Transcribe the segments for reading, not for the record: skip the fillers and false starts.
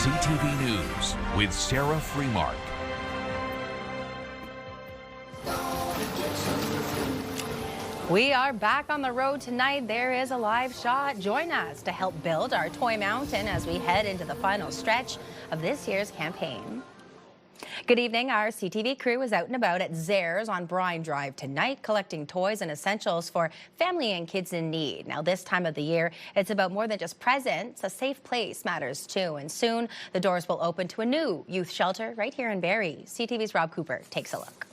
CTV News with Sarah Freemark. We are back on the road tonight. There is a live shot. Join us to help build our toy mountain as we head into the final stretch of this year's campaign. Good evening. Our CTV crew is out and about at Zehrs on Brine Drive tonight, collecting toys and essentials for family and kids in need. Now, this time of the year, it's about more than just presents. A safe place matters too. And soon, the doors will open to a new youth shelter right here in Barrie. CTV's Rob Cooper takes a look.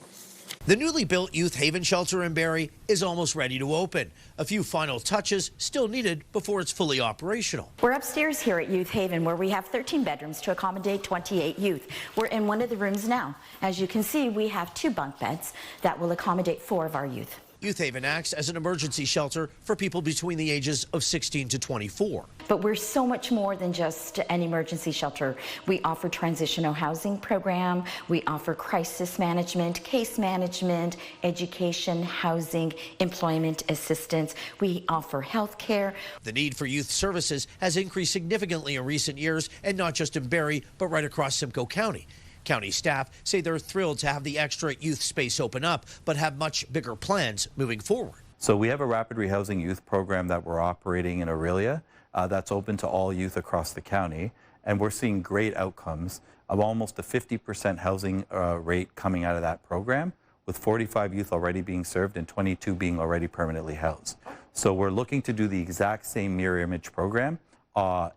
The newly built Youth Haven shelter in Barrie is almost ready to open. A few final touches still needed before it's fully operational. We're upstairs here at Youth Haven, where we have 13 bedrooms to accommodate 28 youth. We're in one of the rooms now. As you can see, we have 2 bunk beds that will accommodate 4 of our youth. Youth Haven acts as an emergency shelter for people between the ages of 16 to 24. But we're so much more than just an emergency shelter. We offer transitional housing program, we offer crisis management, case management, education, housing, employment assistance. We offer health care. The need for youth services has increased significantly in recent years, and not just in Barrie, but right across Simcoe County. County staff say they're thrilled to have the extra youth space open up, but have much bigger plans moving forward. So we have a rapid rehousing youth program that we're operating in Aurelia that's open to all youth across the county, and we're seeing great outcomes of almost a 50% housing rate coming out of that program, with 45 youth already being served and 22 being already permanently housed. So we're looking to do the exact same mirror image program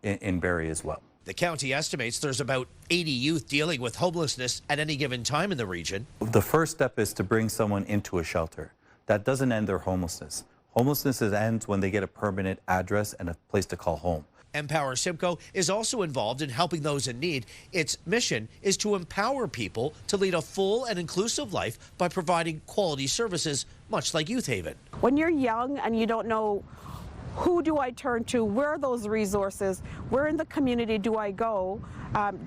in Barrie as well. The county estimates there's about 80 youth dealing with homelessness at any given time in the region. The first step is to bring someone into a shelter. That doesn't end their homelessness. Homelessness ends when they get a permanent address and a place to call home. Empower Simcoe is also involved in helping those in need. Its mission is to empower people to lead a full and inclusive life by providing quality services, much like Youth Haven. When you're young and you don't know who do I turn to, where are those resources, where in the community do I go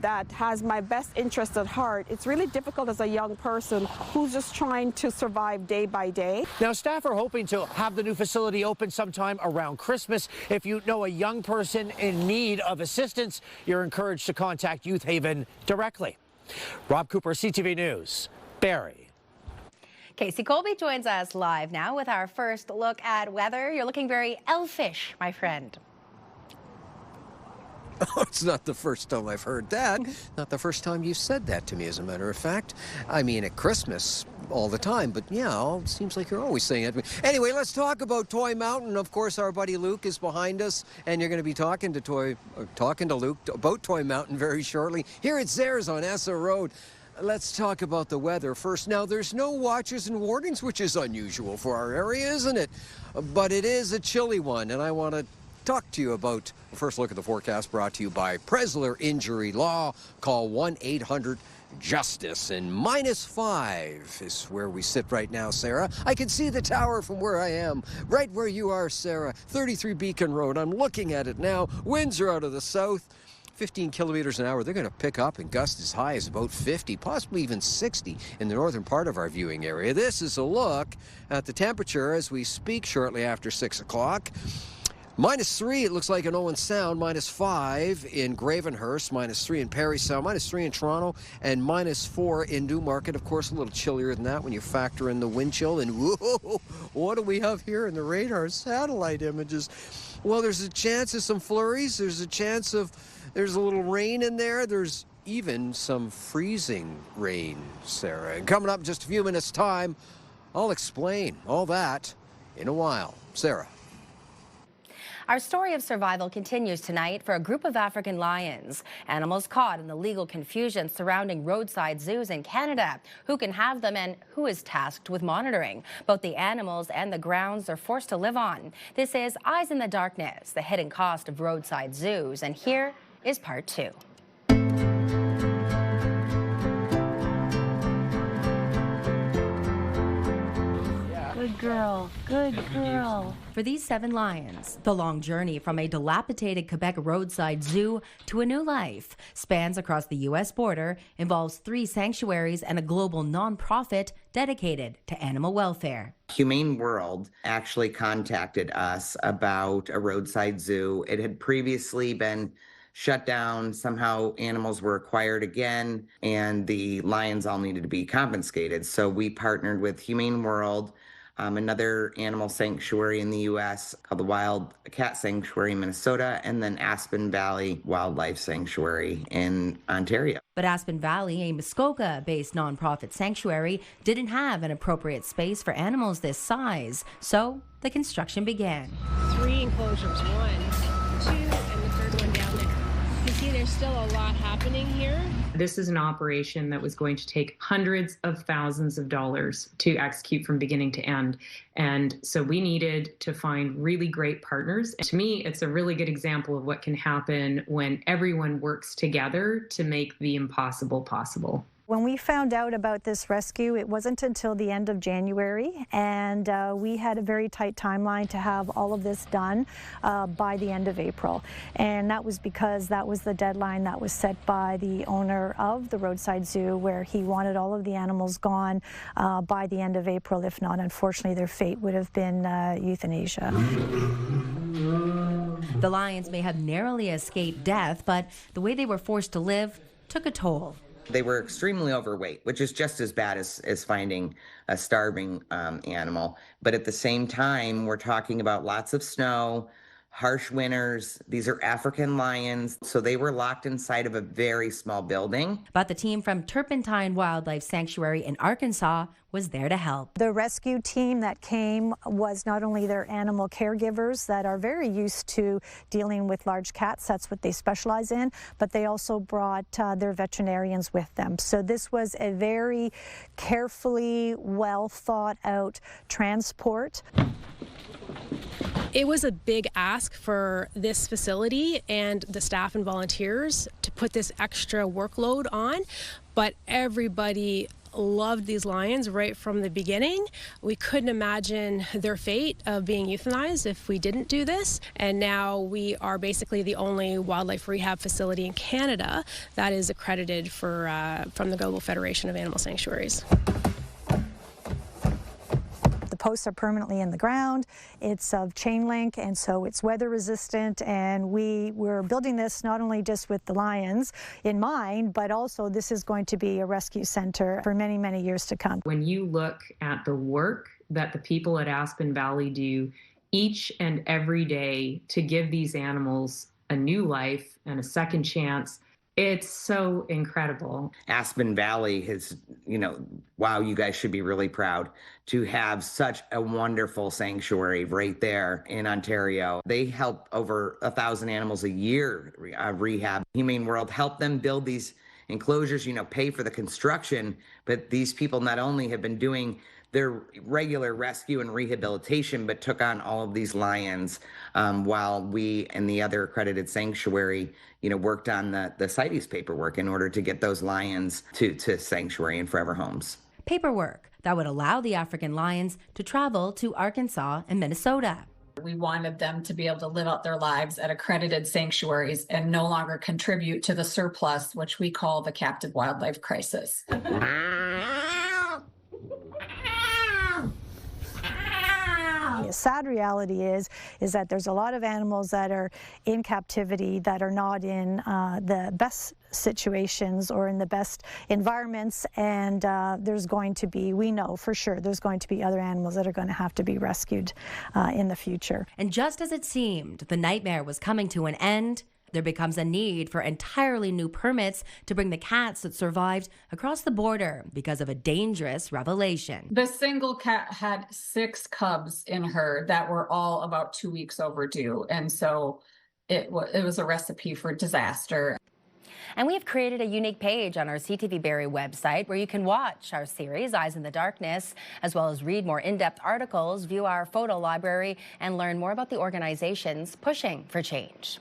that has my best interest at heart, it's really difficult as a young person who's just trying to survive day by day. Now, staff are hoping to have the new facility open sometime around Christmas. If you know a young person in need of assistance, you're encouraged to contact Youth Haven directly. Rob Cooper, CTV News, Barrie. Casey Colby joins us live now with our first look at weather. You're looking very elfish, my friend. Oh, it's not the first time I've heard that. Not the first time you've said that to me, as a matter of fact. I mean, at Christmas all the time, but yeah, it seems like you're always saying that to me. Anyway, let's talk about Toy Mountain. Of course, our buddy Luke is behind us, and you're going to be talking to Luke about Toy Mountain very shortly. Here at Zehrs on Essa Road. Let's talk about the weather first. Now, there's no watches and warnings, which is unusual for our area, isn't it? But it is a chilly one, and I want to talk to you about a first look at the forecast brought to you by Presler Injury Law. Call 1-800-JUSTICE, and -5 is where we sit right now, Sarah. I can see the tower from where I am, right where you are, Sarah. 33 Beacon Road. I'm looking at it now. Winds are out of the south. 15 kilometers an hour. They're going to pick up and gust as high as about 50, possibly even 60 in the northern part of our viewing area. This is a look at the temperature as we speak shortly after 6 o'clock. -3, it looks like in Owen Sound, -5 in Gravenhurst, -3 in Parry Sound, -3 in Toronto, and -4 in Newmarket. Of course, a little chillier than that when you factor in the wind chill. And whoa, what do we have here in the radar satellite images? Well, there's a chance of some flurries. There's a little rain in there. There's even some freezing rain, Sarah. And coming up in just a few minutes' time, I'll explain all that in a while. Sarah. Our story of survival continues tonight for a group of African lions, animals caught in the legal confusion surrounding roadside zoos in Canada. Who can have them and who is tasked with monitoring both the animals and the grounds they're forced to live on? This is Eyes in the Darkness, the hidden cost of roadside zoos, and here is part 2. Good girl, good girl. For these 7 lions, the long journey from a dilapidated Quebec roadside zoo to a new life spans across the U.S. border, involves 3 sanctuaries and a global nonprofit dedicated to animal welfare. Humane World actually contacted us about a roadside zoo. It had previously been shut down. Somehow animals were acquired again, and the lions all needed to be confiscated. So we partnered with Humane World, another animal sanctuary in the U.S. called the Wild Cat Sanctuary in Minnesota, and then Aspen Valley Wildlife Sanctuary in Ontario. But Aspen Valley, a Muskoka-based nonprofit sanctuary, didn't have an appropriate space for animals this size, so the construction began. 3 enclosures, 1, 2, and the third one down there. You see there's still a lot happening here. This is an operation that was going to take hundreds of thousands of dollars to execute from beginning to end. And so we needed to find really great partners. And to me, it's a really good example of what can happen when everyone works together to make the impossible possible. When we found out about this rescue, it wasn't until the end of January, and we had a very tight timeline to have all of this done by the end of April. And that was because that was the deadline that was set by the owner of the Roadside Zoo, where he wanted all of the animals gone by the end of April. If not, unfortunately, their fate would have been euthanasia. The lions may have narrowly escaped death, but the way they were forced to live took a toll. They were extremely overweight, which is just as bad as finding a starving animal. But at the same time, we're talking about lots of snow, harsh winters. These are African lions, so they were locked inside of a very small building. But the team from Turpentine Wildlife Sanctuary in Arkansas was there to help. The rescue team that came was not only their animal caregivers that are very used to dealing with large cats, that's what they specialize in, but they also brought their veterinarians with them. So this was a very carefully, well thought out transport. It was a big ask for this facility and the staff and volunteers to put this extra workload on, but everybody loved these lions right from the beginning. We couldn't imagine their fate of being euthanized if we didn't do this. And now we are basically the only wildlife rehab facility in Canada that is accredited for from the Global Federation of Animal Sanctuaries. The posts are permanently in the ground. It's of chain link, and so it's weather resistant. And we were building this not only just with the lions in mind, but also this is going to be a rescue center for many, many years to come. When you look at the work that the people at Aspen Valley do each and every day to give these animals a new life and a second chance, it's so incredible. Aspen Valley has, wow, you guys should be really proud to have such a wonderful sanctuary right there in Ontario. They help over 1,000 animals a year rehab. Humane World helped them build these enclosures, pay for the construction, but these people not only have been doing their regular rescue and rehabilitation, but took on all of these lions while we and the other accredited sanctuary, worked on the CITES paperwork in order to get those lions to sanctuary and forever homes. Paperwork that would allow the African lions to travel to Arkansas and Minnesota. We wanted them to be able to live out their lives at accredited sanctuaries and no longer contribute to the surplus, which we call the captive wildlife crisis. The sad reality is that there's a lot of animals that are in captivity that are not in the best situations or in the best environments, and there's going to be, we know for sure, there's going to be other animals that are going to have to be rescued in the future. And just as it seemed the nightmare was coming to an end, there becomes a need for entirely new permits to bring the cats that survived across the border because of a dangerous revelation. The single cat had 6 cubs in her that were all about 2 weeks overdue. And so it was a recipe for disaster. And we have created a unique page on our CTV Barrie website where you can watch our series, Eyes in the Darkness, as well as read more in-depth articles, view our photo library, and learn more about the organizations pushing for change.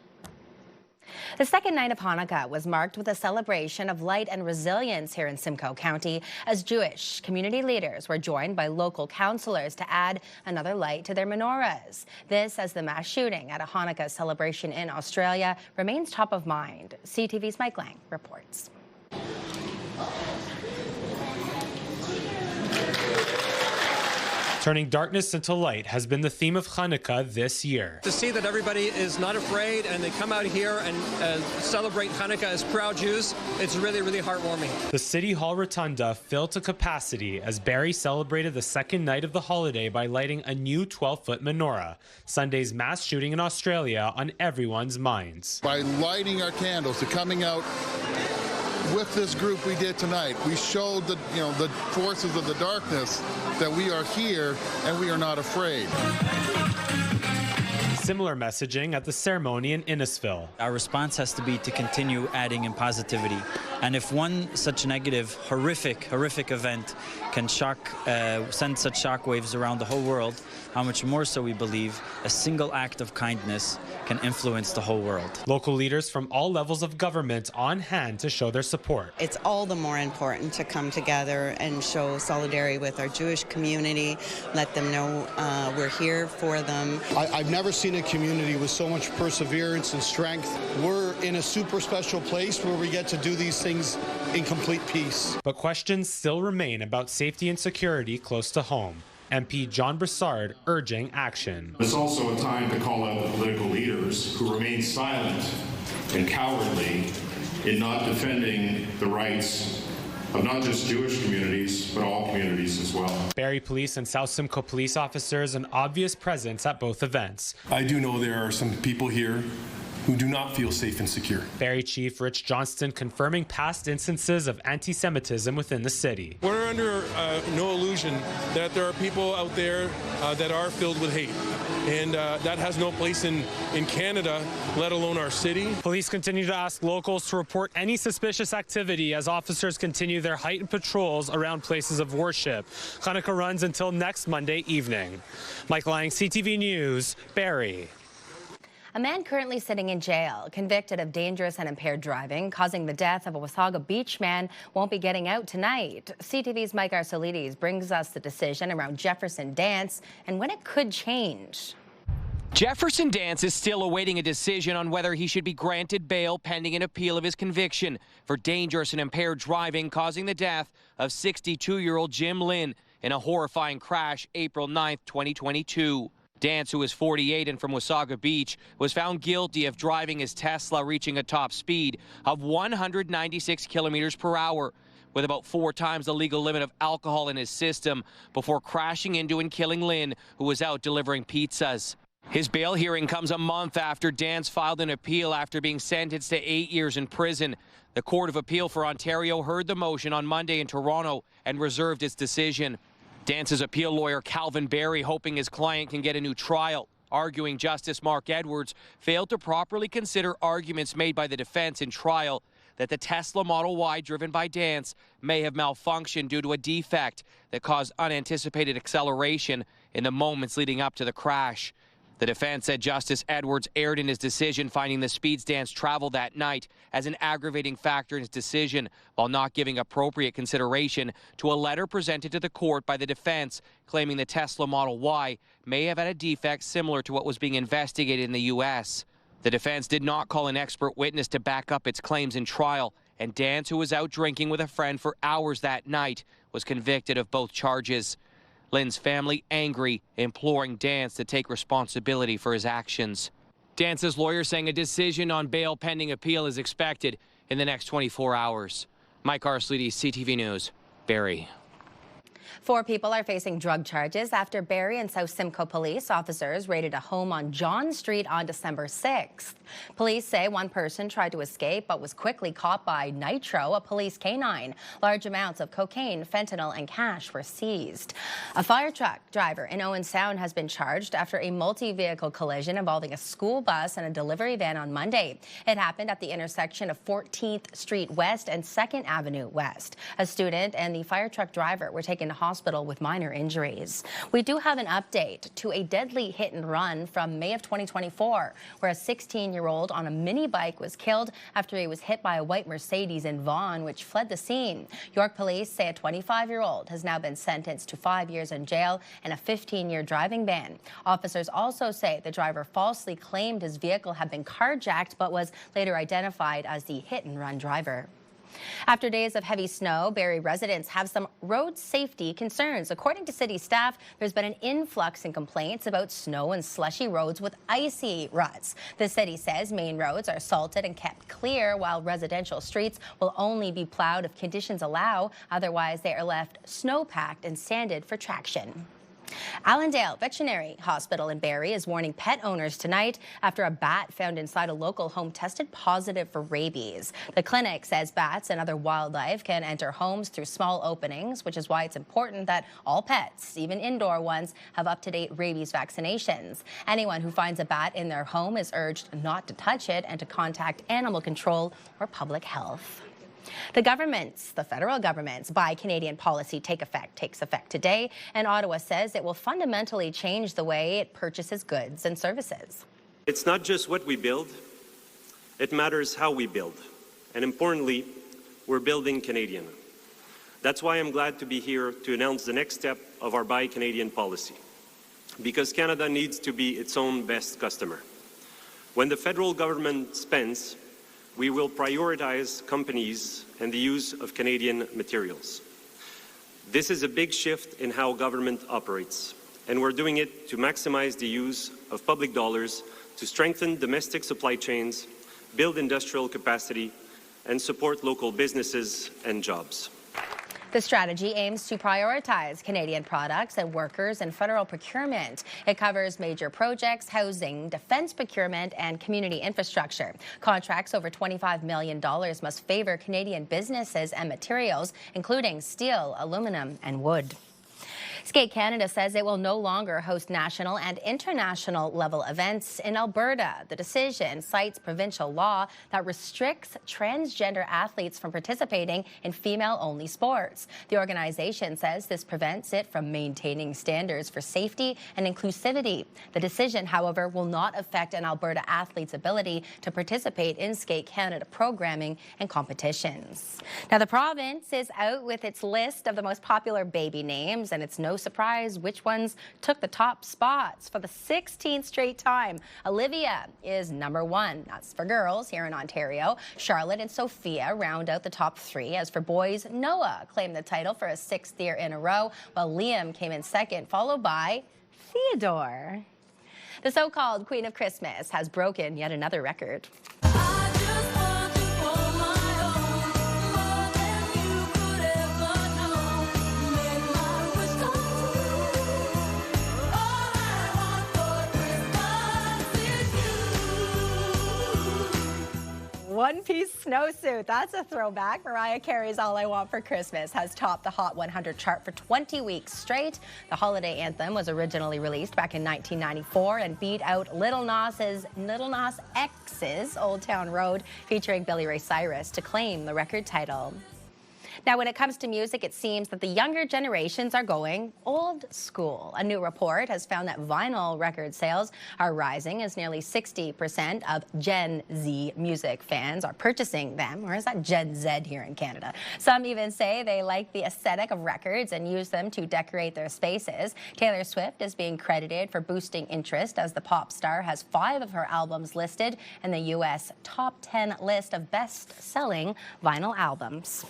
The second night of Hanukkah was marked with a celebration of light and resilience here in Simcoe County as Jewish community leaders were joined by local councillors to add another light to their menorahs. This as the mass shooting at a Hanukkah celebration in Australia remains top of mind. CTV's Mike Lang reports. Turning darkness into light has been the theme of Hanukkah this year. To see that everybody is not afraid and they come out here and celebrate Hanukkah as proud Jews, it's really, really heartwarming. The City Hall Rotunda filled to capacity as Barrie celebrated the second night of the holiday by lighting a new 12-foot menorah. Sunday's mass shooting in Australia on everyone's minds. By lighting our candles, to coming out with this group we did tonight, we showed the forces of the darkness that we are here and we are not afraid. Similar messaging at the ceremony in Innisfil. Our response has to be to continue adding in positivity. And if one such negative, horrific event can send such shockwaves around the whole world, how much more so we believe a single act of kindness can influence the whole world. Local leaders from all levels of government on hand to show their support. It's all the more important to come together and show solidarity with our Jewish community, let them know we're here for them. I've never seen a community with so much perseverance and strength. We're in a super special place where we get to do these things in complete peace. But questions still remain about safety and security close to home. MP John Broussard urging action. It's also a time to call out the political leaders who remain silent and cowardly in not defending the rights of not just Jewish communities, but all communities as well. Barrie Police and South Simcoe Police officers an obvious presence at both events. I do know there are some people here who do not feel safe and secure. Barrie Chief Rich Johnston confirming past instances of anti-Semitism within the city. We're under no illusion that there are people out there that are filled with hate. And that has no place in Canada, let alone our city. Police continue to ask locals to report any suspicious activity as officers continue their heightened patrols around places of worship. Hanukkah runs until next Monday evening. Mike Lang, CTV News, Barrie. A man currently sitting in jail, convicted of dangerous and impaired driving, causing the death of a Wasaga Beach man, won't be getting out tonight. CTV's Mike Arcelides brings us the decision around Jefferson Dance and when it could change. Jefferson Dance is still awaiting a decision on whether he should be granted bail pending an appeal of his conviction for dangerous and impaired driving, causing the death of 62-year-old Jim Lynn in a horrifying crash April 9th, 2022. Dance, who is 48 and from Wasaga Beach, was found guilty of driving his Tesla reaching a top speed of 196 kilometers per hour, with about 4 times the legal limit of alcohol in his system, before crashing into and killing Lynn, who was out delivering pizzas. His bail hearing comes a month after Dance filed an appeal after being sentenced to 8 years in prison. The Court of Appeal for Ontario heard the motion on Monday in Toronto and reserved its decision. Dance's appeal lawyer Calvin Barry hoping his client can get a new trial, arguing Justice Mark Edwards failed to properly consider arguments made by the defense in trial that the Tesla Model Y driven by Dance may have malfunctioned due to a defect that caused unanticipated acceleration in the moments leading up to the crash. The defense said Justice Edwards erred in his decision, finding the speeds Dance traveled that night as an aggravating factor in his decision, while not giving appropriate consideration to a letter presented to the court by the defense claiming the Tesla Model Y may have had a defect similar to what was being investigated in the U.S. The defense did not call an expert witness to back up its claims in trial, and Dance, who was out drinking with a friend for hours that night, was convicted of both charges. Lynn's family angry, imploring Dance to take responsibility for his actions. Dance's lawyer saying a decision on bail pending appeal is expected in the next 24 hours. Mike Arcelides, CTV News, Barrie. 4 people are facing drug charges after Barrie and South Simcoe police officers raided a home on John Street on December 6th. Police say one person tried to escape but was quickly caught by Nitro, a police canine. Large amounts of cocaine, fentanyl, and cash were seized. A fire truck driver in Owen Sound has been charged after a multi-vehicle collision involving a school bus and a delivery van on Monday. It happened at the intersection of 14th Street West and 2nd Avenue West. A student and the fire truck driver were taken to hospital with minor injuries. We do have an update to a deadly hit and run from May of 2024, where a 16-year-old on a mini bike was killed after he was hit by a white Mercedes in Vaughan, which fled the scene. York police say a 25-year-old has now been sentenced to 5 years in jail and a 15-year driving ban. Officers also say the driver falsely claimed his vehicle had been carjacked but was later identified as the hit and run driver. After days of heavy snow, Barrie residents have some road safety concerns. According to city staff, there's been an influx in complaints about snow and slushy roads with icy ruts. The city says main roads are salted and kept clear, while residential streets will only be plowed if conditions allow. Otherwise, they are left snow-packed and sanded for traction. Allendale Veterinary Hospital in Barrie is warning pet owners tonight after a bat found inside a local home tested positive for rabies. The clinic says bats and other wildlife can enter homes through small openings, which is why it's important that all pets, even indoor ones, have up-to-date rabies vaccinations. Anyone who finds a bat in their home is urged not to touch it and to contact animal control or public health. The federal government's Buy Canadian policy takes effect today, and Ottawa says it will fundamentally change the way it purchases goods and services. It's not just what we build, it matters how we build. And importantly, we're building Canadian. That's why I'm glad to be here to announce the next step of our Buy Canadian policy, because Canada needs to be its own best customer. When the federal government spends, we will prioritize companies and the use of Canadian materials. This is a big shift in how government operates, and we're doing it to maximize the use of public dollars to strengthen domestic supply chains, build industrial capacity, and support local businesses and jobs. The strategy aims to prioritize Canadian products and workers in federal procurement. It covers major projects, housing, defense procurement, and community infrastructure. Contracts over $25 million must favor Canadian businesses and materials, including steel, aluminum, and wood. Skate Canada says it will no longer host national and international level events in Alberta. The decision cites provincial law that restricts transgender athletes from participating in female-only sports. The organization says this prevents it from maintaining standards for safety and inclusivity. The decision, however, will not affect an Alberta athlete's ability to participate in Skate Canada programming and competitions. Now, the province is out with its list of the most popular baby names, and it's no surprise which ones took the top spots for the 16th straight time. Olivia is #1. That's for girls here in Ontario. Charlotte and Sophia round out the top 3. As for boys, Noah claimed the title for a 6th year in a row, while Liam came in second, followed by Theodore. The so-called Queen of Christmas has broken yet another record. One-piece snowsuit. That's a throwback. Mariah Carey's All I Want for Christmas has topped the Hot 100 chart for 20 weeks straight. The holiday anthem was originally released back in 1994 and beat out Little Nas X's Old Town Road, featuring Billy Ray Cyrus, to claim the record title. Now, when it comes to music, it seems that the younger generations are going old school. A new report has found that vinyl record sales are rising as nearly 60% of Gen Z music fans are purchasing them. Or is that Gen Z here in Canada? Some even say they like the aesthetic of records and use them to decorate their spaces. Taylor Swift is being credited for boosting interest, as the pop star has 5 of her albums listed in the U.S. top 10 list of best-selling vinyl albums.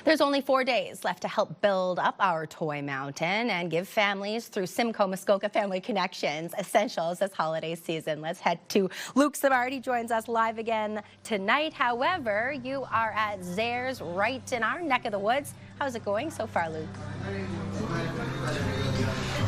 There's only 4 days left to help build up our toy mountain and give families through Simcoe Muskoka Family Connections essentials this holiday season. Let's head to Luke Savardi, joins us live again tonight. However, you are at Zehrs right in our neck of the woods. How's it going so far, Luke?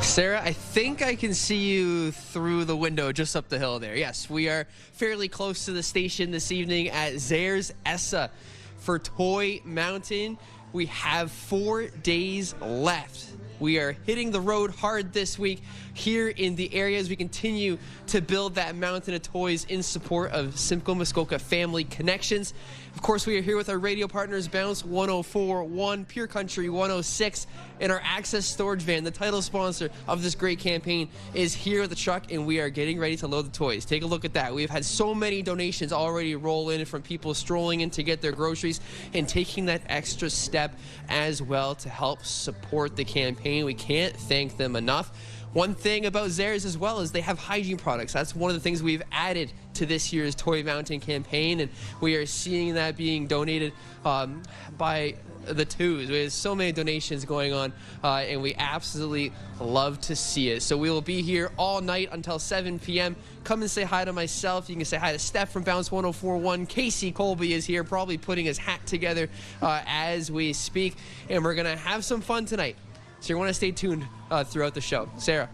Sarah, I think I can see you through the window just up the hill there. Yes, we are fairly close to the station this evening at Zehrs Essa for Toy Mountain. We have 4 days left. We are hitting the road hard this week here in the area as we continue to build that mountain of toys in support of Simcoe Muskoka Family Connections. Of course, we are here with our radio partners, Bounce 104.1, Pure Country 106, and our Access Storage Van. The title sponsor of this great campaign is here at the truck, and we are getting ready to load the toys. Take a look at that. We've had so many donations already roll in from people strolling in to get their groceries and taking that extra step as well to help support the campaign. We can't thank them enough. one thing about Zehrs as well is they have hygiene products. That's one of the things we've added to this year's Toy Mountain campaign, and we are seeing that being donated by the Tues. There's so many donations going on, and we absolutely love to see it. So we will be here all night until 7 p.m. Come and say hi to myself. You can say hi to Steph from Bounce 104.1. Casey Colby is here, probably putting his hat together as we speak, and we're going to have some fun tonight. So you want to stay tuned throughout the show. Sarah.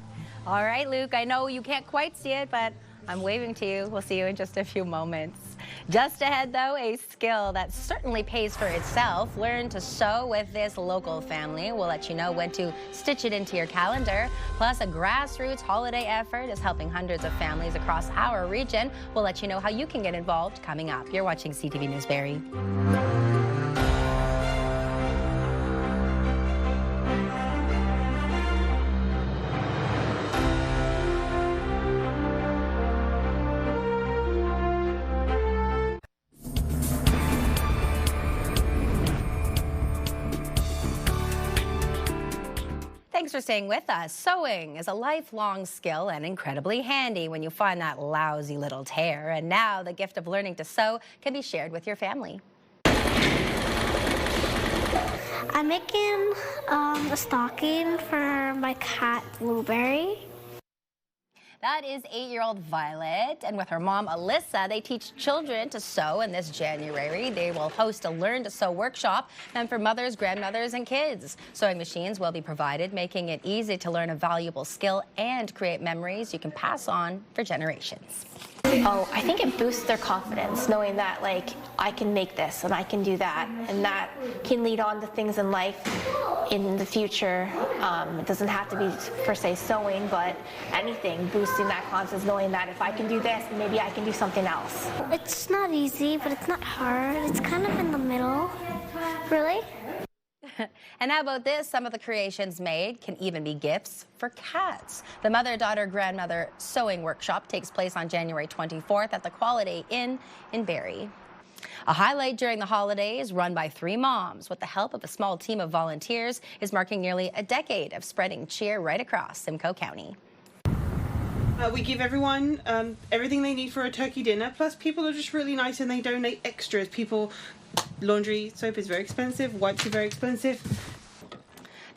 All right, Luke, I know you can't quite see it, but I'm waving to you. We'll see you in just a few moments. Just ahead, though, a skill that certainly pays for itself. Learn to sew with this local family. We'll let you know when to stitch it into your calendar. Plus, a grassroots holiday effort is helping hundreds of families across our region. We'll let you know how you can get involved coming up. You're watching CTV Newsberry. Thanks for staying with us. Sewing is a lifelong skill and incredibly handy when you find that lousy little tear. And now the gift of learning to sew can be shared with your family. I'm making a stocking for my cat, Blueberry. That is 8-year-old Violet, and with her mom, Alyssa, they teach children to sew. And this January, they will host a Learn to Sew workshop meant for mothers, grandmothers, and kids. Sewing machines will be provided, making it easy to learn a valuable skill and create memories you can pass on for generations. Oh, I think it boosts their confidence, knowing that, like, I can make this and I can do that, and that can lead on to things in life in the future. It doesn't have to be, per se, sewing, but anything, boosting that confidence, knowing that if I can do this, maybe I can do something else. It's not easy, but it's not hard. It's kind of in the middle. Really? And how about this? Some of the creations made can even be gifts for cats. The Mother-Daughter-Grandmother Sewing Workshop takes place on January 24th at the Quality Inn in Barrie. A highlight during the holidays, run by 3 moms with the help of a small team of volunteers, is marking nearly a decade of spreading cheer right across Simcoe County. We give everyone everything they need for a turkey dinner, plus people are just really nice and they donate extras. Laundry soap is very expensive, wipes are very expensive.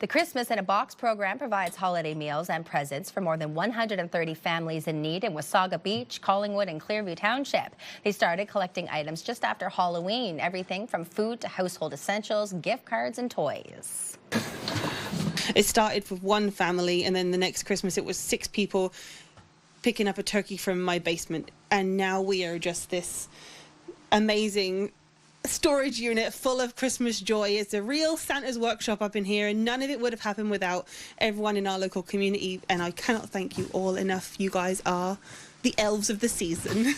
The Christmas in a Box program provides holiday meals and presents for more than 130 families in need in Wasaga Beach, Collingwood, and Clearview Township. They started collecting items just after Halloween, everything from food to household essentials, gift cards, and toys. It started with one family, and then the next Christmas it was 6 people picking up a turkey from my basement, and now we are just this amazing storage unit full of Christmas joy. It's a real Santa's workshop up in here, and none of it would have happened without everyone in our local community, and I cannot thank you all enough. You guys are the elves of the season.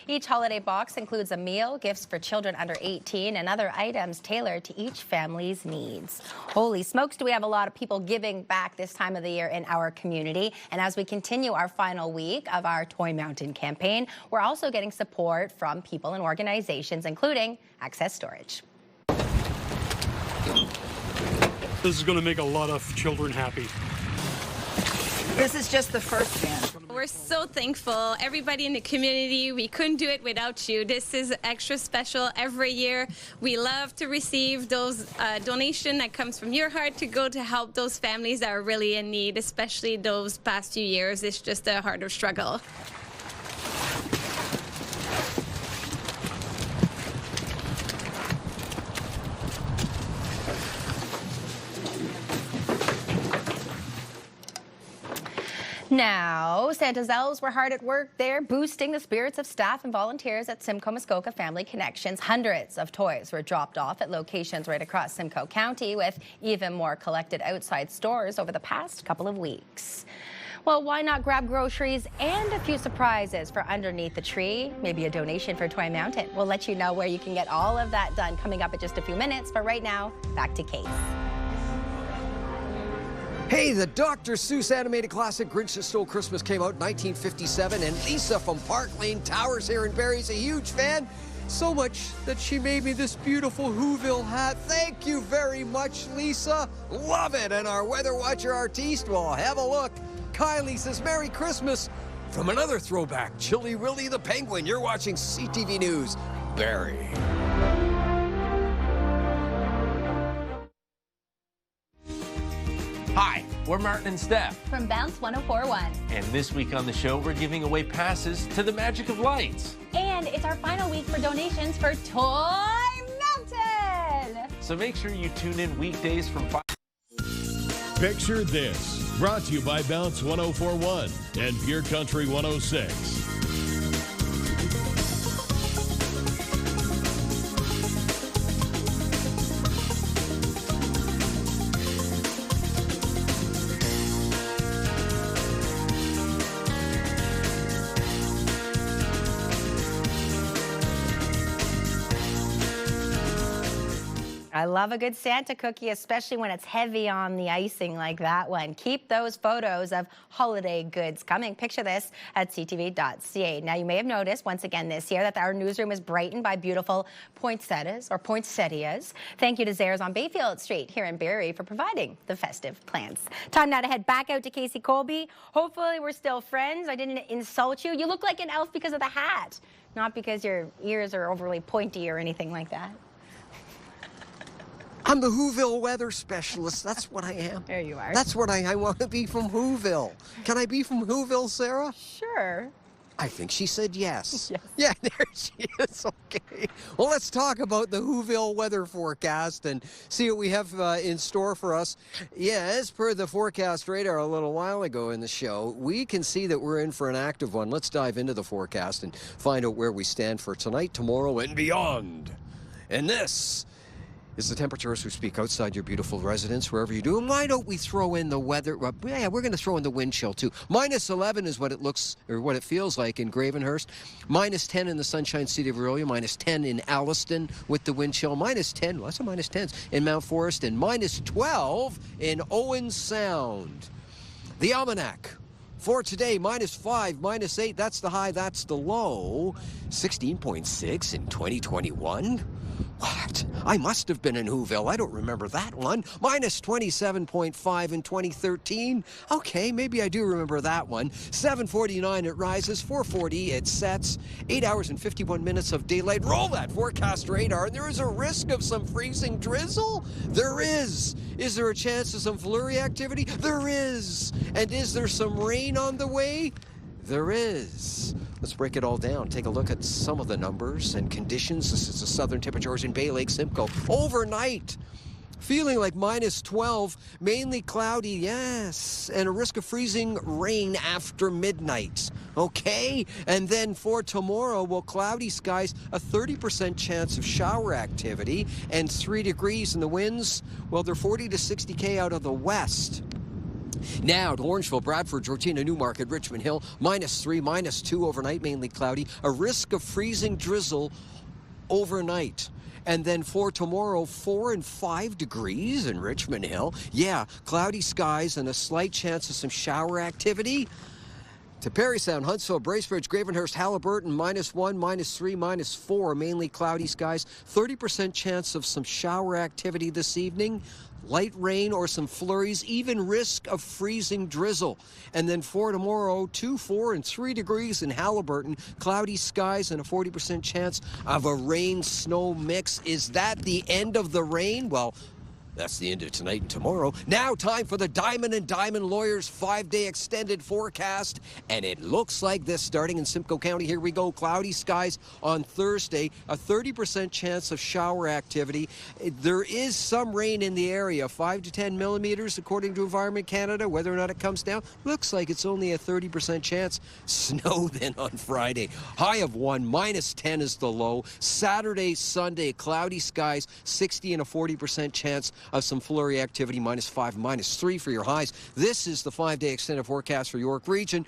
Each holiday box includes a meal, gifts for children under 18, and other items tailored to each family's needs. Holy smokes, do we have a lot of people giving back this time of the year in our community. And as we continue our final week of our Toy Mountain campaign, we're also getting support from people and organizations, including Access Storage. This is going to make a lot of children happy. This is just the first van. We're so thankful. Everybody in the community, we couldn't do it without you. This is extra special every year. We love to receive those donations that comes from your heart to go to help those families that are really in need, especially those past few years. It's just a harder struggle. Now, Santa's elves were hard at work there, boosting the spirits of staff and volunteers at Simcoe Muskoka Family Connections. Hundreds of toys were dropped off at locations right across Simcoe County, with even more collected outside stores over the past couple of weeks. Well, why not grab groceries and a few surprises for underneath the tree? Maybe a donation for Toy Mountain. We'll let you know where you can get all of that done coming up in just a few minutes. But right now, back to Case. Hey, the Dr. Seuss animated classic Grinch That Stole Christmas came out in 1957, and Lisa from Park Lane Towers here in Barrie is a huge fan. So much that she made me this beautiful Whoville hat. Thank you very much, Lisa. Love it. And our weather watcher artiste will have a look Kylie says Merry Christmas from another throwback, Chilly Willy the Penguin. You're watching CTV News. Barry. Hi, we're Martin and Steph. From Bounce 104.1. And this week on the show, we're giving away passes to the Magic of Lights. And it's our final week for donations for Toy Mountain. So make sure you tune in weekdays from 5. Picture this, brought to you by Bounce 104.1 and Pure Country 106. I love a good Santa cookie, especially when it's heavy on the icing like that one. Keep those photos of holiday goods coming. Picture this at ctv.ca. Now, you may have noticed once again this year that our newsroom is brightened by beautiful poinsettias or poinsettias. Thank you to Zehrs on Bayfield Street here in Barrie for providing the festive plants. Time now to head back out to Casey Colby. Hopefully we're still friends. I didn't insult you. You look like an elf because of the hat, not because your ears are overly pointy or anything like that. I'm the Whoville weather specialist. That's what I am. There you are. That's what I want to be from Whoville. Can I be from Whoville, Sarah? Sure. I think she said yes. Yeah, there she is. Okay. Well, let's talk about the Whoville weather forecast and see what we have in store for us. Yeah, as per the forecast radar a little while ago in the show, we can see that we're in for an active one. Let's dive into the forecast and find out where we stand for tonight, tomorrow, and beyond. And this is the temperature as we speak outside your beautiful residence, wherever you do. And why don't we throw in the weather? Well, yeah, we're going to throw in the wind chill, too. -11 is what it looks, or what it feels like in Gravenhurst. -10 in the Sunshine City of Aurelia. -10 in Alliston with the wind chill. -10, lots of -10s in Mount Forest. And -12 in Owen Sound. The almanac for today, -5, -8. That's the high, that's the low. 16.6 in 2021. What? I must have been in Whoville. I don't remember that one. -27.5 in 2013. Okay, maybe I do remember that one. 7:49 it rises, 4:40 it sets. 8 hours and 51 minutes of daylight. Roll that forecast radar, and there is a risk of some freezing drizzle? There is. Is there a chance of some flurry activity? There is. And is there some rain on the way? There is. Let's break it all down. Take a look at some of the numbers and conditions. This is the southern tip of Georgian Bay, Lake Simcoe. Overnight, feeling like -12, mainly cloudy, yes, and a risk of freezing rain after midnight. Okay? And then for tomorrow, well, cloudy skies, a 30% chance of shower activity, and 3 degrees, and the winds, well, they're 40 to 60 k out of the west. Now to Orangeville, Bradford, Georgina, Newmarket, Richmond Hill, -3, -2 overnight, mainly cloudy. A risk of freezing drizzle overnight. And then for tomorrow, 4 and 5 degrees in Richmond Hill. Yeah, cloudy skies and a slight chance of some shower activity. To Parry Sound, Huntsville, Bracebridge, Gravenhurst, Halliburton, -1, -3, -4, mainly cloudy skies. 30% chance of some shower activity this evening. Light rain or some flurries, even risk of freezing drizzle. And then for tomorrow, 2, 4, and 3 degrees in Halliburton, cloudy skies and a 40% chance of a rain-snow mix. Is that the end of the rain? Well, that's the end of tonight and tomorrow. Now time for the Diamond and Diamond Lawyers 5-day extended forecast. And it looks like this starting in Simcoe County. Here we go. Cloudy skies on Thursday. A 30% chance of shower activity. There is some rain in the area. 5 to 10 millimeters according to Environment Canada. Whether or not it comes down, looks like it's only a 30% chance. Snow then on Friday. High of 1, -10 is the low. Saturday, Sunday, cloudy skies. 60 and a 40% chance of some flurry activity, -5, -3 for your highs. This is the 5-day extended forecast for York Region.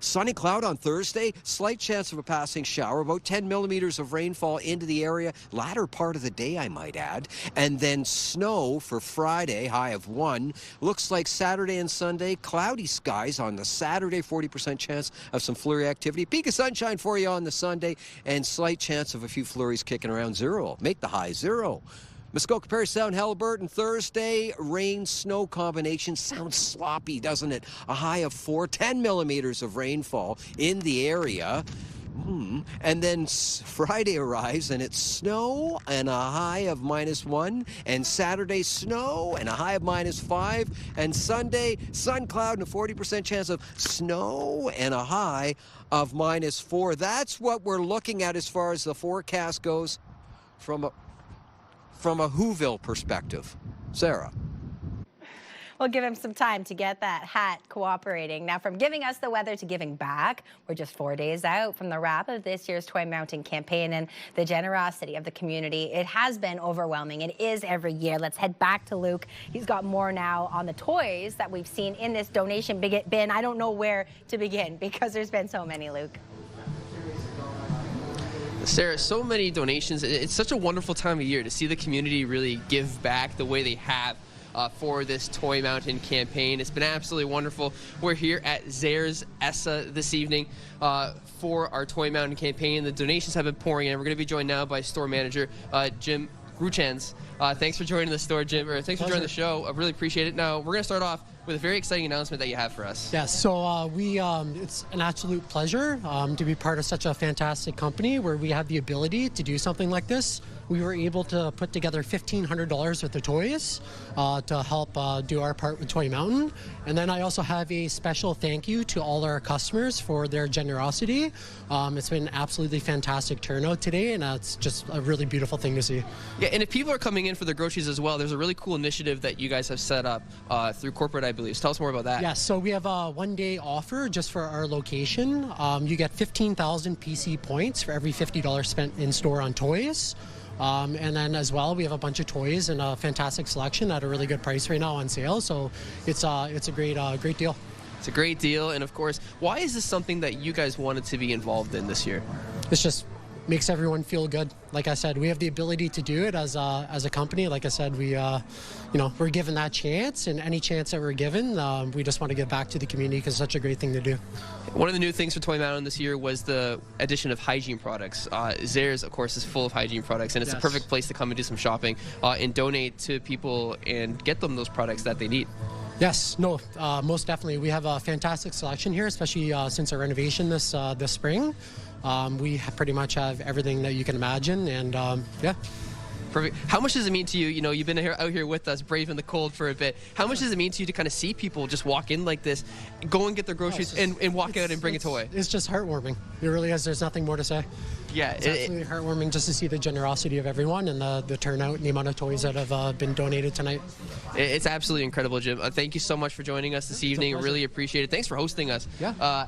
Sunny cloud on Thursday, slight chance of a passing shower, about 10 millimeters of rainfall into the area, latter part of the day, I might add. And then snow for Friday, high of 1. Looks like Saturday and Sunday, cloudy skies on the Saturday, 40% chance of some flurry activity. Peak of sunshine for you on the Sunday, and slight chance of a few flurries kicking around 0. Make the high 0. Muskoka, Parry Sound, Haliburton, Thursday, rain-snow combination. Sounds sloppy, doesn't it? A high of 10 millimeters of rainfall in the area. And then Friday arrives and it's snow and a high of -1. And Saturday, snow and a high of -5. And Sunday, sun cloud and a 40% chance of snow and a high of -4. That's what we're looking at as far as the forecast goes from a Whoville perspective. Sarah. We'll give him some time to get that hat cooperating. Now, from giving us the weather to giving back, we're just 4 days out from the wrap of this year's Toy Mountain campaign, and the generosity of the community, it has been overwhelming. It is every year. Let's head back to Luke. He's got more now on the toys that we've seen in this donation bin. I don't know where to begin because there's been so many, Luke. Sarah, so many donations. It's such a wonderful time of year to see the community really give back the way they have for this Toy Mountain campaign. It's been absolutely wonderful. We're here at Zayres Essa this evening for our Toy Mountain campaign. The donations have been pouring in. We're going to be joined now by store manager Jim Gruchans. Thanks for joining the store, Jim. Or thanks for joining the show. I really appreciate it. Now, we're going to start off with a very exciting announcement that you have for us. Yeah, so it's an absolute pleasure to be part of such a fantastic company where we have the ability to do something like this. We were able to put together $1,500 worth of toys to help do our part with Toy Mountain. And then I also have a special thank you to all our customers for their generosity. It's been an absolutely fantastic turnout today, and it's just a really beautiful thing to see. Yeah, and if people are coming in for their groceries as well, there's a really cool initiative that you guys have set up through corporate, I believe. So tell us more about that. Yeah, so we have a one-day offer just for our location. You get 15,000 PC points for every $50 spent in store on toys. And then as well, we have a bunch of toys and a fantastic selection at a really good price right now on sale. So it's a great deal. It's a great deal. And of course, why is this something that you guys wanted to be involved in this year? It's just makes everyone feel good. Like I said, we have the ability to do it as a company. Like I said, we're given that chance, and any chance that we're given, we just want to give back to the community because it's such a great thing to do. One of the new things for Toy Mountain this year was the addition of hygiene products. Zayres, of course, is full of hygiene products, and it's a perfect place to come and do some shopping and donate to people and get them those products that they need. Yes, no, most definitely. We have a fantastic selection here, especially since our renovation this spring. We pretty much have everything that you can imagine, and yeah. Perfect. How much does it mean to you? You know, you've been out here with us, braving the cold for a bit. How much does it mean to you to kind of see people just walk in like this, go and get their groceries, and walk out and bring a toy? It's just heartwarming. It really is. There's nothing more to say. Yeah, it's absolutely heartwarming just to see the generosity of everyone and the turnout and the amount of toys that have been donated tonight. It's absolutely incredible, Jim. Thank you so much for joining us this evening. Really appreciate it. Thanks for hosting us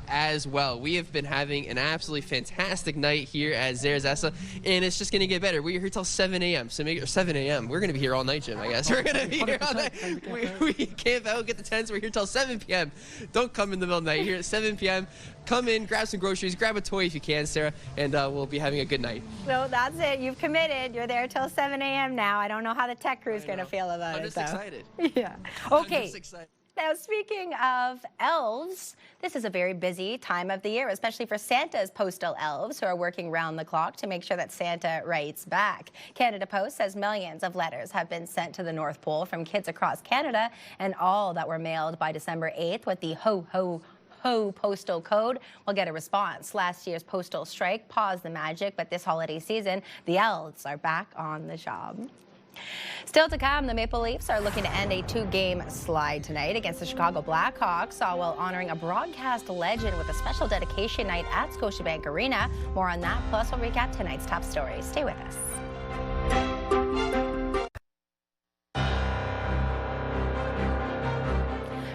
as well. We have been having an absolutely fantastic night here at Zayres Essa, and it's just going to get better. We're here till 7 a.m. So make it 7 a.m. We're going to be here all night, Jim, I guess. We're going to be here all night. We camp out, get the tents. We're here till 7 p.m. Don't come in the middle of the night. You're here at 7 p.m. Come in, grab some groceries, grab a toy if you can, Sarah, and we'll be having a good night. So that's it. You've committed. You're there till 7 a.m. now. I don't know how the tech crew's going to feel about it. I'm just excited. Yeah. Okay. I'm just excited. Now, speaking of elves, this is a very busy time of the year, especially for Santa's postal elves who are working round the clock to make sure that Santa writes back. Canada Post says millions of letters have been sent to the North Pole from kids across Canada, and all that were mailed by December 8th with the ho postal code will get a response. Last year's postal strike paused the magic, but this holiday season, the elves are back on the job. Still to come, the Maple Leafs are looking to end a 2-game slide tonight against the Chicago Blackhawks, all while honoring a broadcast legend with a special dedication night at Scotiabank Arena. More on that, plus we'll recap tonight's top stories. Stay with us.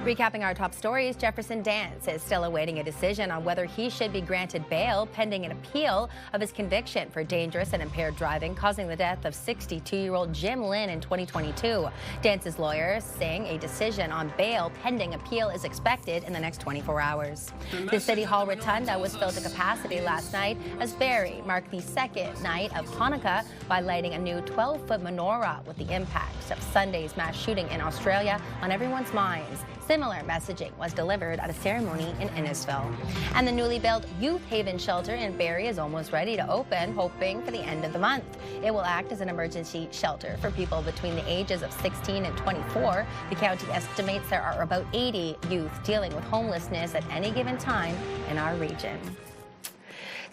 Recapping our top stories, Jefferson Dance is still awaiting a decision on whether he should be granted bail pending an appeal of his conviction for dangerous and impaired driving causing the death of 62-year-old Jim Lynn in 2022. Dance's lawyers saying a decision on bail pending appeal is expected in the next 24 hours. The City Hall Rotunda was filled to capacity last night as Barrie marked the second night of Hanukkah by lighting a new 12-foot menorah with the impacts of Sunday's mass shooting in Australia on everyone's minds. Similar messaging was delivered at a ceremony in Innisfil. And the newly built Youth Haven shelter in Barrie is almost ready to open, hoping for the end of the month. It will act as an emergency shelter for people between the ages of 16 and 24. The county estimates there are about 80 youth dealing with homelessness at any given time in our region.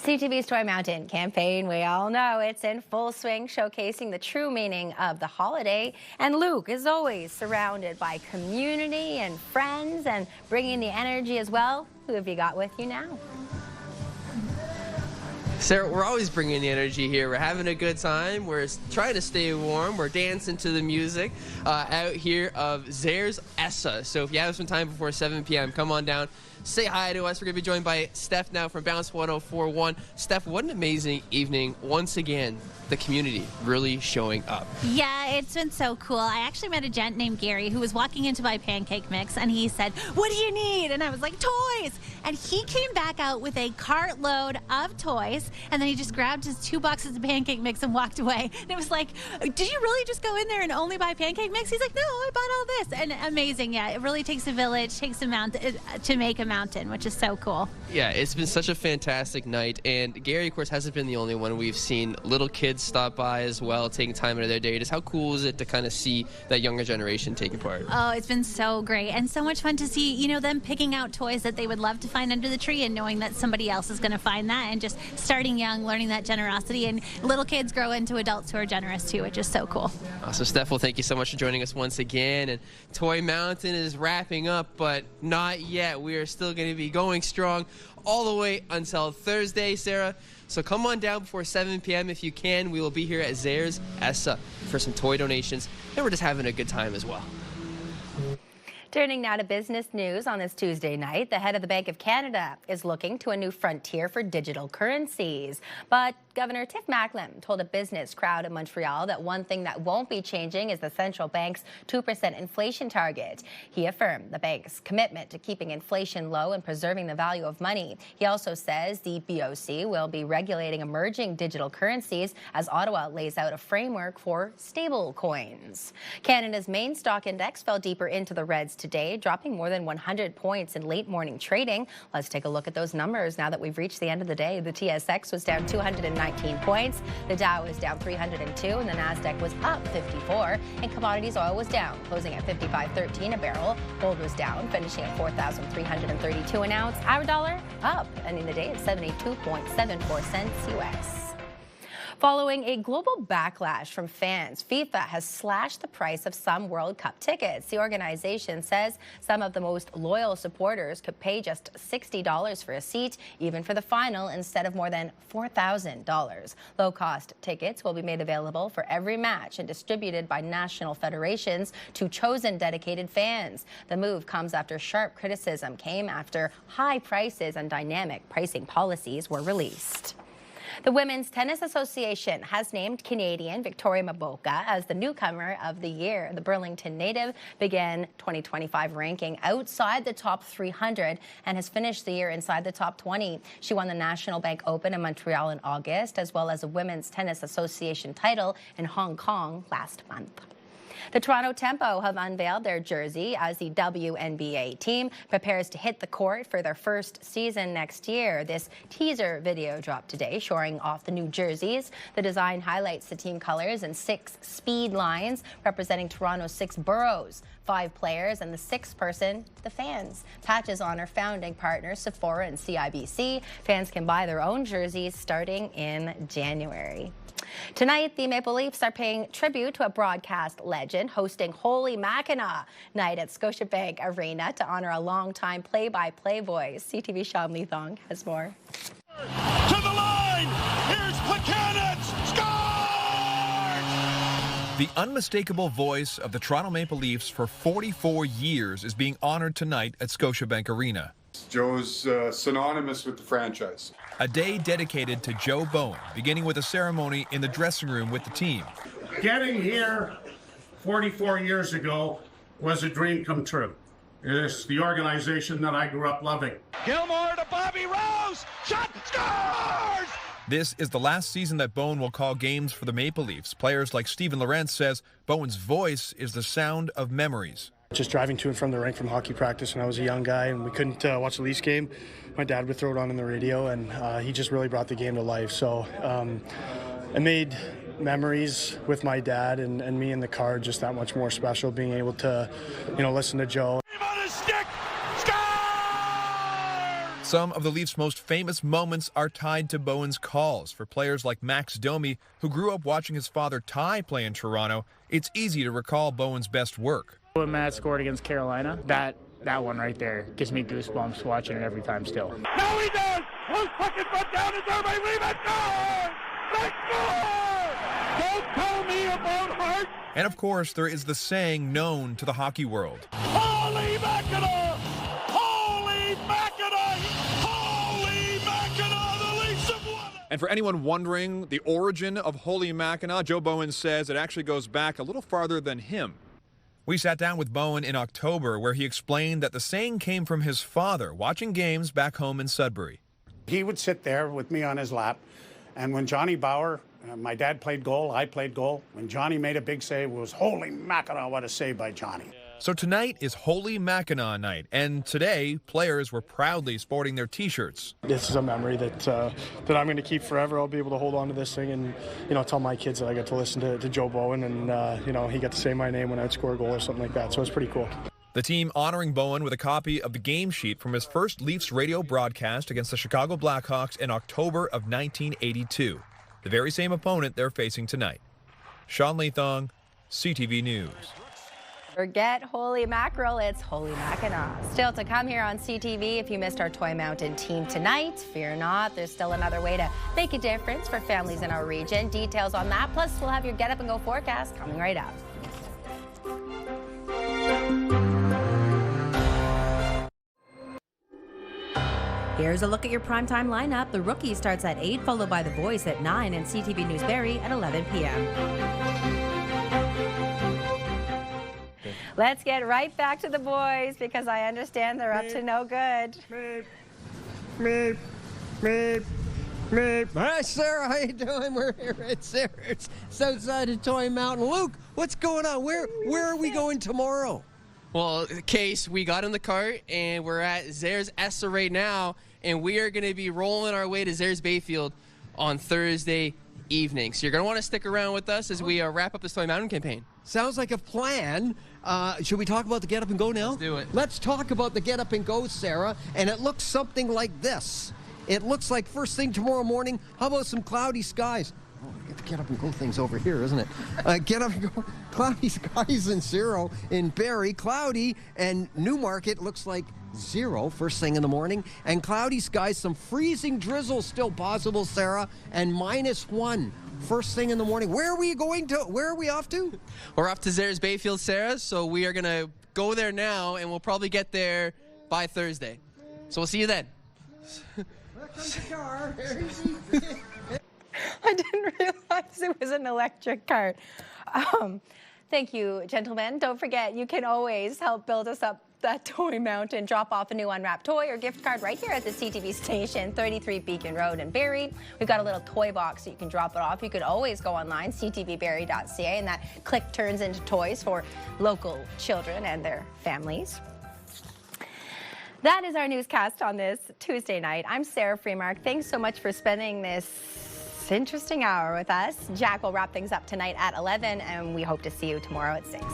CTV's Toy Mountain campaign, we all know it's in full swing, showcasing the true meaning of the holiday. And Luke is always surrounded by community and friends and bringing the energy as well. Who have you got with you now? Sarah, we're always bringing the energy here. We're having a good time. We're trying to stay warm. We're dancing to the music out here of Zares Essa. So if you have some time before 7 p.m., come on down. Say hi to us. We're going to be joined by Steph now from Bounce 104.1. Steph, what an amazing evening. Once again, the community really showing up. Yeah, it's been so cool. I actually met a gent named Gary who was walking into my pancake mix, and he said, "What do you need?" And I was like, "Toys." And he came back out with a cartload of toys, and then he just grabbed his 2 boxes of pancake mix and walked away. And it was like, "Did you really just go in there and only buy pancake mix?" He's like, "No, I bought all this." And amazing. Yeah, it really takes a village, takes a mountain to make a mountain, which is so cool. Yeah, it's been such a fantastic night, and Gary, of course, hasn't been the only one. We've seen little kids stop by as well, taking time out of their day. Just how cool is it to kind of see that younger generation taking part? Oh, it's been so great and so much fun to see, you know, them picking out toys that they would love to find under the tree and knowing that somebody else is going to find that, and just starting young, learning that generosity, and little kids grow into adults who are generous too, which is so cool. So Steph, well, thank you so much for joining us once again. And Toy Mountain is wrapping up, but not yet. We are still going to be going strong all the way until Thursday, Sarah. So come on down before 7 p.m. if you can. We will be here at Zares Essa for some toy donations, and we're just having a good time as well. Turning now to business news on this Tuesday night, the head of the Bank of Canada is looking to a new frontier for digital currencies. But Governor Tiff Macklem told a business crowd in Montreal that one thing that won't be changing is the central bank's 2% inflation target. He affirmed the bank's commitment to keeping inflation low and preserving the value of money. He also says the BOC will be regulating emerging digital currencies as Ottawa lays out a framework for stable coins. Canada's main stock index fell deeper into the reds today, dropping more than 100 points in late morning trading. Let's take a look at those numbers now that we've reached the end of the day. The TSX was down 219 points, the Dow was down 302, and the Nasdaq was up 54. And commodities oil was down, closing at $55.13 a barrel. Gold was down, finishing at $4,332 an ounce. Our dollar up, ending the day at 72.74 cents US. Following a global backlash from fans, FIFA has slashed the price of some World Cup tickets. The organization says some of the most loyal supporters could pay just $60 for a seat, even for the final, instead of more than $4,000. Low-cost tickets will be made available for every match and distributed by national federations to chosen dedicated fans. The move comes after sharp criticism came after high prices and dynamic pricing policies were released. The Women's Tennis Association has named Canadian Victoria Mboka as the newcomer of the year. The Burlington native began 2025 ranking outside the top 300 and has finished the year inside the top 20. She won the National Bank Open in Montreal in August, as well as a Women's Tennis Association title in Hong Kong last month. The Toronto Tempo have unveiled their jersey as the WNBA team prepares to hit the court for their first season next year. This teaser video dropped today, showing off the new jerseys. The design highlights the team colors and 6 speed lines representing Toronto's 6 boroughs, 5 players, and the 6th person, the fans. Patches honor founding partners Sephora and CIBC. Fans can buy their own jerseys starting in January. Tonight, the Maple Leafs are paying tribute to a broadcast legend, hosting Holy Mackinaw night at Scotiabank Arena to honor a longtime play-by-play voice. CTV Sean Leathong has more. To the line! Here's Buchanan! Scores! The unmistakable voice of the Toronto Maple Leafs for 44 years is being honored tonight at Scotiabank Arena. Joe's synonymous with the franchise. A day dedicated to Joe Bowen, beginning with a ceremony in the dressing room with the team. Getting here 44 years ago was a dream come true. It's the organization that I grew up loving. Gilmore to Bobby Rose! Shot! Scores! This is the last season that Bowen will call games for the Maple Leafs. Players like Steven Lorentz says Bowen's voice is the sound of memories. Just driving to and from the rink from hockey practice when I was a young guy and we couldn't watch the Leafs game, my dad would throw it on the radio, and he just really brought the game to life. So I made memories with my dad and me in the car just that much more special, being able to, listen to Joe. Some of the Leafs' most famous moments are tied to Bowen's calls. For players like Max Domi, who grew up watching his father Ty play in Toronto, it's easy to recall Bowen's best work. When Matt scored against Carolina, that one right there gives me goosebumps watching it every time still. Now he does! One second front down is there by Levi. Score! They score! Don't tell me about Hart! And of course, there is the saying known to the hockey world. Holy Mackinaw! Holy Mackinaw! Holy Mackinaw! The Leafs have won it! And for anyone wondering the origin of Holy Mackinaw, Joe Bowen says it actually goes back a little farther than him. We sat down with Bowen in October, where he explained that the saying came from his father watching games back home in Sudbury. He would sit there with me on his lap, and when Johnny Bauer, my dad played goal, I played goal. When Johnny made a big save, it was Holy Mackinaw, what a save by Johnny. So tonight is Holy Mackinaw night, and today players were proudly sporting their T-shirts. This is a memory that I'm going to keep forever. I'll be able to hold on to this thing and tell my kids that I got to listen to Joe Bowen, and he got to say my name when I'd score a goal or something like that. So it's pretty cool. The team honoring Bowen with a copy of the game sheet from his first Leafs radio broadcast against the Chicago Blackhawks in October of 1982, the very same opponent they're facing tonight. Sean Leathong, CTV News. Forget Holy Mackerel, it's Holy Mackinaw. Still to come here on CTV. If you missed our Toy Mountain team tonight, fear not, there's still another way to make a difference for families in our region. Details on that, plus we'll have your Get Up and Go forecast coming right up. Here's a look at your primetime lineup. The Rookie starts at 8, followed by The Voice at 9, and CTV News Barrie at 11 p.m. Let's get right back to the boys because I understand they're up to no good. Hi, Sarah. How you doing? We're here at Sarah's outside of Toy Mountain. Luke, what's going on? Where are we going tomorrow? Well, Case, we got in the cart and we're at Zares Essa right now, and we are going to be rolling our way to Zares Bayfield on Thursday evening. So you're going to want to stick around with us as we wrap up this Toy Mountain campaign. Sounds like a plan. Should we talk about the Get Up and Go now? Let's do it. Let's talk about the Get Up and Go, Sarah. And it looks something like this. It looks like first thing tomorrow morning, how about some cloudy skies? Oh, get the Get Up and Go things over here, isn't it? Get Up and Go, cloudy skies and 0 in Barrie. Cloudy and Newmarket looks like 0 first thing in the morning. And cloudy skies, some freezing drizzle still possible, Sarah, and -1. First thing in the morning. Where are we going to? Where are we off to? We're off to Zares Bayfield, Sarah, so we are going to go there now, and we'll probably get there by Thursday. So we'll see you then. I didn't realize it was an electric cart. Thank you, gentlemen. Don't forget, you can always help build us up that Toy Mountain. Drop off a new unwrapped toy or gift card right here at the CTV station, 33 Beacon Road in Barrie. We've got a little toy box so you can drop it off. You could always go online, ctvbarrie.ca, and that click turns into toys for local children and their families. That is our newscast on this Tuesday night. I'm Sarah Freemark. Thanks so much for spending this interesting hour with us. Jack will wrap things up tonight at 11, and we hope to see you tomorrow at 6.